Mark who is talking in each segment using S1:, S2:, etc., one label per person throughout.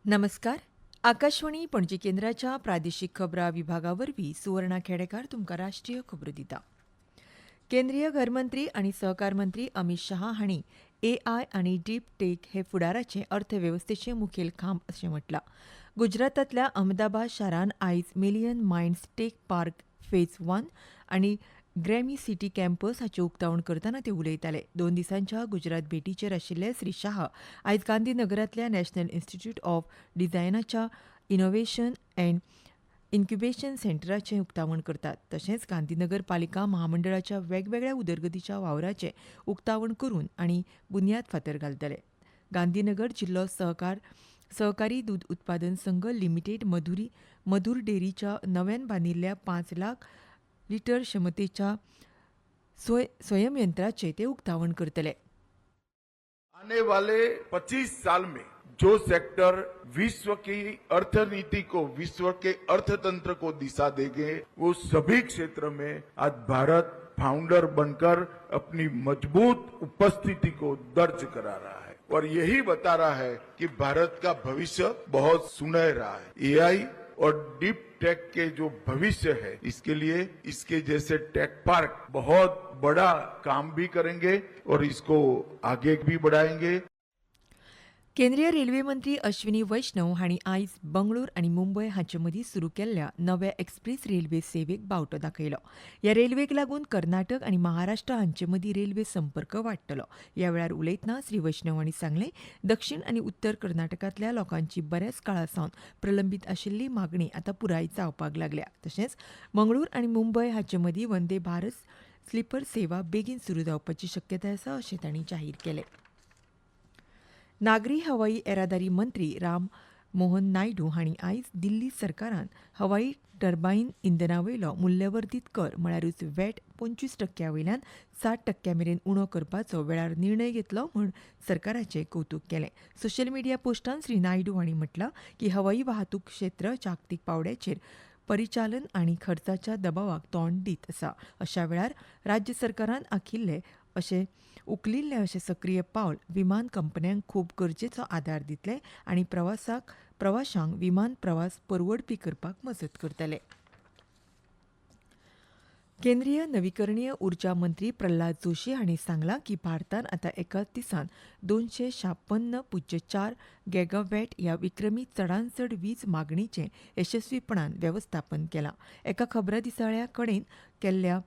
S1: नमस्कार. आकाशवाणी पणजी केंद्राच्या प्रादेशीक खबरां विभागावरवीं सुवर्णा खेडेकार तुमकां राष्ट्रीय खबरो दिता. केंद्रीय घरमंत्री आनी सहकार मंत्री अमित शहा हांणी एआय आनी डीप टेक हे फुडाराचे अर्थवेवस्थेचे मुखेल खांब अशें म्हटलां. गुजरातांतल्या अहमदाबाद शारान आयज million minds tech park phase 1 आनी ग्रॅमी सिटी कॅम्पस हाचें उक्तावण करतना ते उलयताले. 2 दिसांच्या गुजरात भेटीचेर आशिल्ले श्री शाह आयज गांधीनगरांतल्या नॅशनल इन्स्टिट्यूट ऑफ डिझायनाच्या इनोव्हेशन अँड इन्क्युबेशन सेंटराचें उक्तावण करतात. तशेंच गांधीनगर पालिका महामंडळाच्या वेगवेगळ्या उदरगतीच्या वावराचें उक्तावण करून आनी बुन्याद फातर घालतले. गांधीनगर जिल्लो सहकारी दूद उत्पादन संघ लिमिटेड मधुर डेअरीच्या नव्यान बांदिल्ल्या 5 लाख लिटर क्षमतेच्या स्वयंयंत्राचे ते उक्तावण करतले.
S2: आने वाले 25 साल में जो सेक्टर विश्व की अर्थनीति को, विश्व के अर्थतंत्र को दिशा देंगे, वो सभी क्षेत्र में आज भारत फाउंडर बनकर अपनी मजबूत उपस्थिति को दर्ज करा रहा है और यही बता रहा है कि भारत का भविष्य बहुत सुनहरा है. एआई और डीप टेक के जो भविष्य है, इसके लिए इसके जैसे टेक पार्क बहुत बड़ा काम भी करेंगे और इसको आगे भी बढ़ाएंगे.
S1: केंद्रीय रेल्वे मंत्री अश्विनी वैष्णव हांणी आयज बंगळूर आनी मुंबय हांचे मदीं सुरू केल्ल्या नव्या एक्सप्रेस रेल्वे सेवेक बावटो दाखयलो. ह्या रेल्वेक लागून कर्नाटक आनी महाराष्ट्र हांचे मदीं रेल्वे संपर्क वाडटलो. ह्या वेळार उलयतना श्री वैष्णव हांणी सांगलें, दक्षिण आनी उत्तर कर्नाटकांतल्या लोकांची बऱ्याच काळासावन प्रलंबीत आशिल्ली मागणी आतां पुराय जावपाक लागल्या. तशेंच मंगळूर आनी मुंबय हांचे मदीं वंदे भारत स्लीपर सेवा बेगीन सुरू जावपाची शक्यताय आसा अशें तांणी जाहीर केलें. नागरी हवाई येरादारी मंत्री राम मोहन नायडू हांणी आयज दिल्ली सरकारान हवाई टर्बायन इंधनावयलो मूल्यवर्धित कर म्हळ्यारूच वॅट 25% वयल्यान 60% मेरेन उणो करपाचो वेळार निर्णय घेतलो म्हूण सरकाराचें कौतुक केलें. सोशल मिडिया पोस्टान श्री नायडू हांणी म्हटलां की हवाई वाहतूक क्षेत्र जागतीक पांवड्याचेर परिचालन आनी खर्चाच्या दबावाक तोंड दीत आसा. अशा वेळार राज्य सरकारान उखलिल्ले अशें सक्रीय पावल विमान कंपन्यांक खूब गरजेचो आदार दितले आनी प्रवाशांक विमान प्रवास परवडपी करपाक मजत करतले. केंद्रीय नवीकरणीय उर्जा मंत्री प्रल्हाद जोशी हांणी सांगलां की भारतान आतां एकाच दिसान 256.4 गॅगावॅट ह्या विक्रमी चडांत चड वीज मागणीचें येसस्वीपणान वेवस्थापन केलां. एका खबरादिसाळ्या कडेन केल्ल्या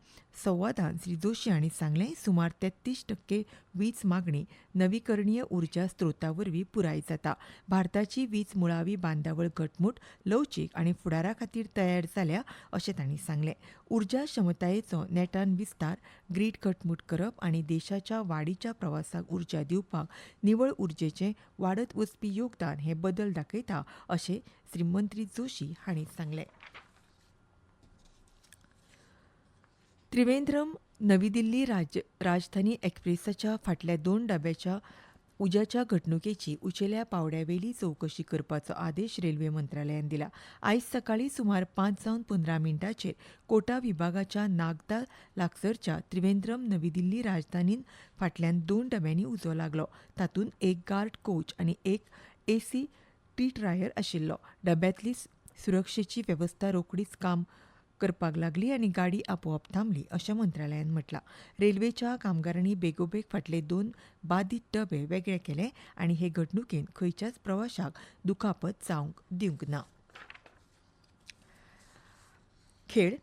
S1: संवादांत श्री जोशी हांणी सांगलें, सुमार 33% वीज मागणी नवीकरणीय उर्जा स्त्रोतां वरवीं पुराय जाता. भारताची वीज मुळावी बांदावळ घटमूट, लवचीक आनी फुडारा खातीर तयार जाल्या अशें तांणी सांगलें. उर्जा क्षमतायेचो नेटान विस्तार, ग्रीड घटमूट करप आनी देशाच्या वाडीच्या प्रवासाक उर्जा दिवपाक निवळ उर्जेचें वाडत वचपी योगदान हे बदल दाखयता अशें श्री मंत्री जोशी हांणी सांगलें. त्रिवेंद्रम नवी दिल्ली राजधानी एक्सप्रेसाच्या फाटल्या 2 डब्याच्या उज्याच्या घडणुकेची उंचेल्या पांवड्यावेली चवकशी करपाचो आदेश रेल्वे मंत्रालयान दिला. आयज सकाळीं सुमार 5:15 कोटा विभागाच्या नागदा लागसरच्या त्रिवेंद्रम नवी दिल्ली राजधानीन फाटल्यान 2 डब्यांनी उजो लागलो. तातूंत एक गार्ड कोच आनी एक एसी टी टायर आशिल्लो. डब्यांतली सुरक्षेची वेवस्था रोखडीच काम करपाक लागली आनी गाडी आपोआप थांबली अशें मंत्रालयान म्हटलां. रेल्वेच्या कामगारांनी बेगोबेग फाटले 2 बादीत डबे वेगळे केले आनी हे घडणुकेंत खंयच्याच प्रवाशाक दुखापत जावंक दिवंक ना. खेळ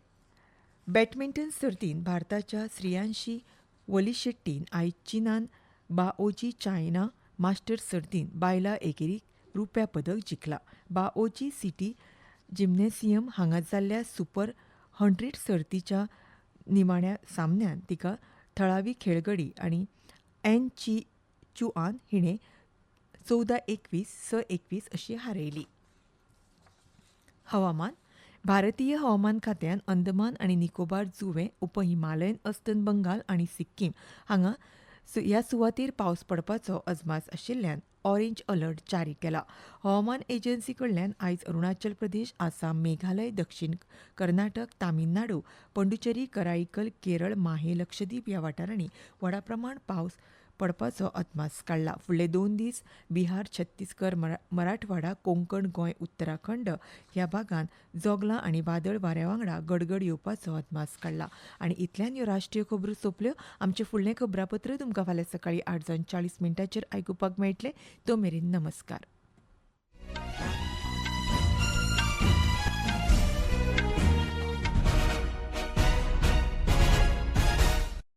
S1: बॅडमिंटन सर्तींत भारताच्या श्रेयांशी वलीशेट्टीन आयज चीनान बाओजी चायना मास्टर्स सर्तींत बायलां एकेरीत रुप्या पदक जिखलां. बाओजी सिटी जिम्नॅसियम हांगा जाल्ल्या सुपर 100 सर्तीच्या निमाण्या सामन्यांत तिका थळावी खेळगडी आनी एन ची चुआन हिणें 14-21, 6-21 अशी हारयली. हवामान भारतीय हवामान खात्यान अंदमान आनी निकोबार जुंवे, उपहिमालयन अस्तंत बंगाल आनी सिक्कीम हांगा ह्या सुवातेर पावस पडपाचो अजमास आशिल्ल्यान ऑरेंज अलर्ट जारी केला. हवामान एजन्सी कडल्यान आयज अरुणाचल प्रदेश, आसाम, मेघालय, दक्षिण कर्नाटक, तामिळनाडू, पंडुचेरी, कराईकल, केरळ, माहे, लक्षद्वीप ह्या वाठारांनी व्हडा प्रमाण पावस पडपाचो अदमास काडला. फुडले 2 दीस बिहार, छत्तीसगड, मराठवाडा, कोंकण, गोंय, उत्तराखंड ह्या भागांत जोगलां आनी वादळ वाऱ्या वांगडा गडगड येवपाचो अदमास काडला. आनी इतल्यान ह्यो राष्ट्रीय खबरो सोंपल्यो. आमचें फुडलें खबरापत्र तुमकां फाल्यां सकाळीं 8:40 आयकुपाक मेळटलें. तो मेरेन नमस्कार.